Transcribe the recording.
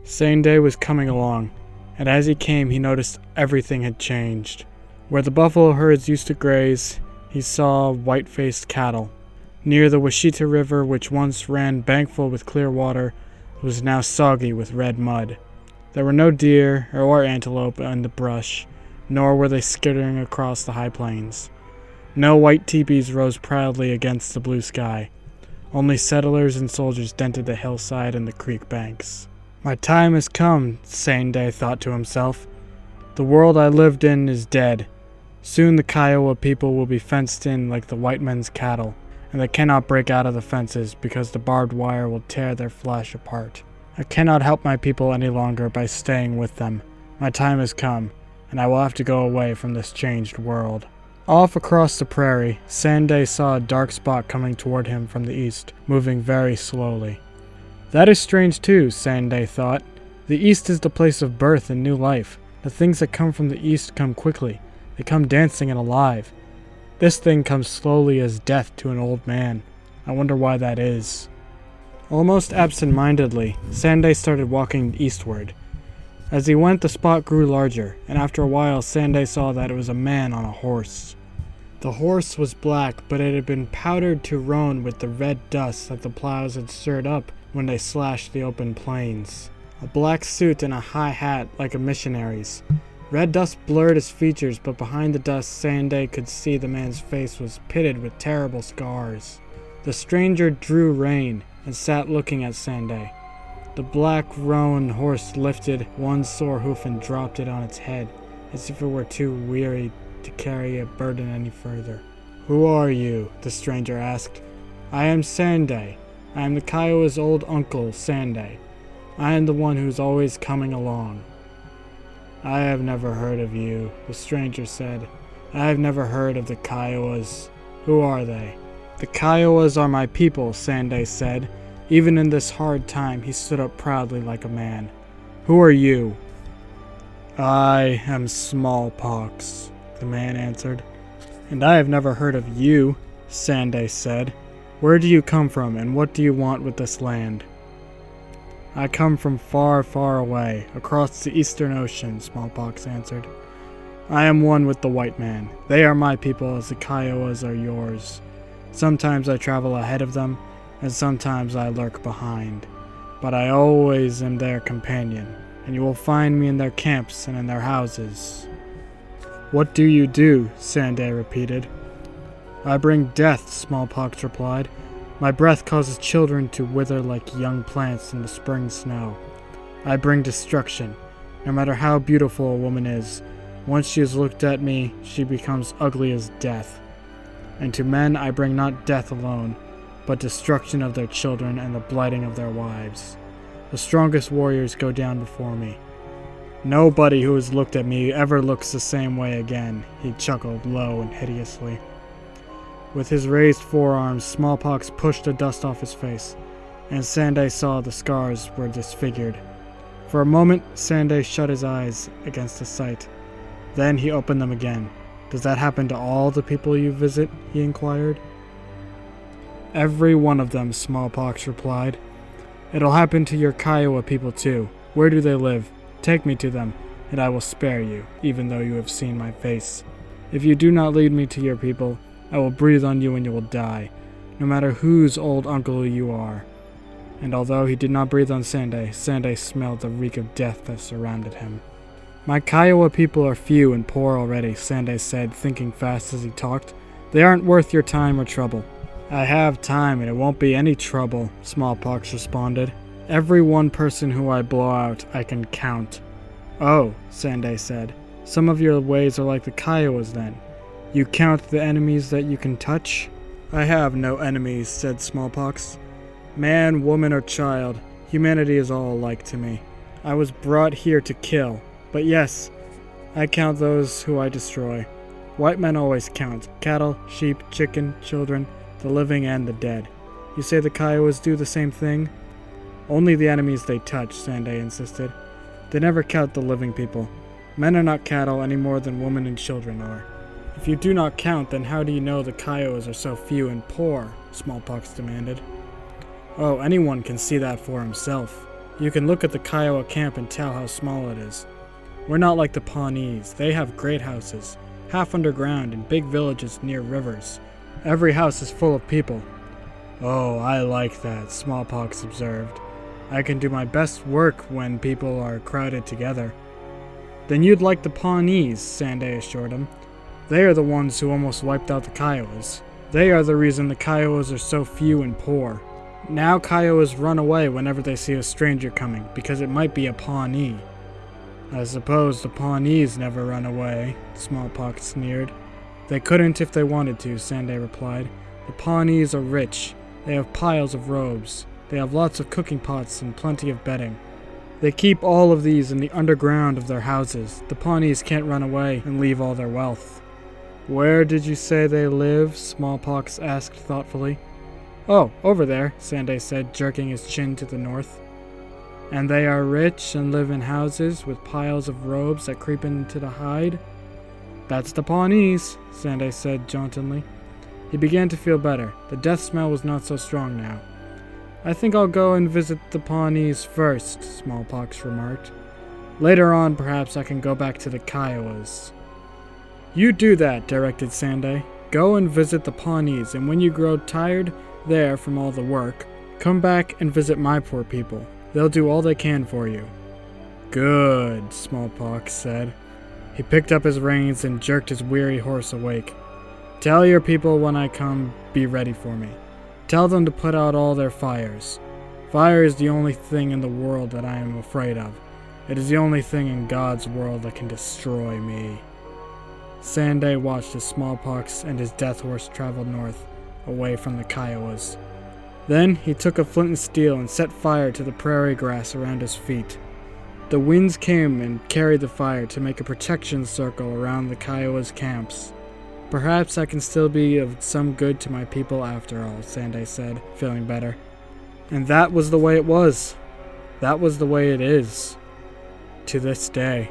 Saynday was coming along, and as he came he noticed everything had changed. Where the buffalo herds used to graze, he saw white-faced cattle. Near the Washita River, which once ran bankful with clear water, was now soggy with red mud. There were no deer or antelope in the brush, nor were they skittering across the high plains. No white teepees rose proudly against the blue sky. Only settlers and soldiers dented the hillside and the creek banks. My time has come, Saynday thought to himself. The world I lived in is dead. Soon the Kiowa people will be fenced in like the white men's cattle, and they cannot break out of the fences because the barbed wire will tear their flesh apart. I cannot help my people any longer by staying with them. My time has come, and I will have to go away from this changed world. Off across the prairie, Saynday saw a dark spot coming toward him from the east, moving very slowly. That is strange too, Saynday thought. The east is the place of birth and new life. The things that come from the east come quickly. They come dancing and alive. This thing comes slowly as death to an old man. I wonder why that is. Almost absent-mindedly, Saynday started walking eastward. As he went, the spot grew larger, and after a while Saynday saw that it was a man on a horse. The horse was black, but it had been powdered to roan with the red dust that the plows had stirred up when they slashed the open plains. A black suit and a high hat like a missionary's. Red dust blurred his features, but behind the dust Saynday could see the man's face was pitted with terrible scars. The stranger drew rein and sat looking at Saynday. The black roan horse lifted one sore hoof and dropped it on its head, as if it were too weary to carry a burden any further. "Who are you?" the stranger asked. "I am Saynday. I am the Kiowa's old uncle, Saynday. I am the one who's always coming along." "I have never heard of you," the stranger said. "I have never heard of the Kiowas. Who are they?" "The Kiowas are my people," Saynday said. Even in this hard time, he stood up proudly like a man. "Who are you?" "I am Smallpox," the man answered. "And I have never heard of you," Saynday said. "Where do you come from, and what do you want with this land?" "I come from far, far away, across the eastern ocean," Smallpox answered. "I am one with the white man. They are my people as the Kiowas are yours. Sometimes I travel ahead of them, and sometimes I lurk behind. But I always am their companion, and you will find me in their camps and in their houses." "What do you do?" Saynday repeated. "I bring death," Smallpox replied. "My breath causes children to wither like young plants in the spring snow. I bring destruction. No matter how beautiful a woman is, once she has looked at me, she becomes ugly as death. And to men I bring not death alone, but destruction of their children and the blighting of their wives. The strongest warriors go down before me. Nobody who has looked at me ever looks the same way again," he chuckled low and hideously. With his raised forearms, Smallpox pushed the dust off his face, and Saynday saw the scars were disfigured. For a moment, Saynday shut his eyes against the sight. Then he opened them again. "Does that happen to all the people you visit?" he inquired. "Every one of them," Smallpox replied. "It'll happen to your Kiowa people too. Where do they live? Take me to them, and I will spare you, even though you have seen my face. If you do not lead me to your people, I will breathe on you and you will die, no matter whose old uncle you are." And although he did not breathe on Saynday, Saynday smelled the reek of death that surrounded him. "My Kiowa people are few and poor already," Saynday said, thinking fast as he talked. "They aren't worth your time or trouble." "I have time, and it won't be any trouble," Smallpox responded. "Every one person who I blow out, I can count." "Oh," Saynday said. "Some of your ways are like the Kiowas then. You count the enemies that you can touch?" "I have no enemies," said Smallpox. "Man, woman, or child, humanity is all alike to me. I was brought here to kill, but yes, I count those who I destroy. White men always count cattle, sheep, chicken, children, the living and the dead. You say the Kiowas do the same thing?" "Only the enemies they touch," Saynday insisted. "They never count the living people. Men are not cattle any more than women and children are." "If you do not count, then how do you know the Kiowas are so few and poor?" Smallpox demanded. "Oh, anyone can see that for himself. You can look at the Kiowa camp and tell how small it is. We're not like the Pawnees. They have great houses, half underground, and big villages near rivers. Every house is full of people. Oh, I like that, Smallpox observed. I can do my best work when people are crowded together. Then you'd like the Pawnees, Saynday assured him. They are the ones who almost wiped out the Kiowas. They are the reason the Kiowas are so few and poor. Now Kiowas run away whenever they see a stranger coming, because it might be a Pawnee. I suppose the Pawnees never run away, Smallpox sneered. They couldn't if they wanted to, Saynday replied. The Pawnees are rich. They have piles of robes. They have lots of cooking pots and plenty of bedding. They keep all of these in the underground of their houses. The Pawnees can't run away and leave all their wealth. Where did you say they live? Smallpox asked thoughtfully. Oh, over there, Saynday said, jerking his chin to the north. And they are rich and live in houses with piles of robes that creep into the hide? That's the Pawnees, Saynday said jauntily. He began to feel better. The death smell was not so strong now. I think I'll go and visit the Pawnees first, Smallpox remarked. Later on, perhaps I can go back to the Kiowas. You do that, directed Saynday. Go and visit the Pawnees, and when you grow tired there from all the work, come back and visit my poor people. They'll do all they can for you. Good, Smallpox said. He picked up his reins and jerked his weary horse awake. Tell your people when I come, be ready for me. Tell them to put out all their fires. Fire is the only thing in the world that I am afraid of. It is the only thing in God's world that can destroy me. Saynday watched as Smallpox and his death horse traveled north, away from the Kiowas. Then he took a flint and steel and set fire to the prairie grass around his feet. The winds came and carried the fire to make a protection circle around the Kiowas' camps. Perhaps I can still be of some good to my people after all, Saynday said, feeling better. And that was the way it was. That was the way it is. To this day.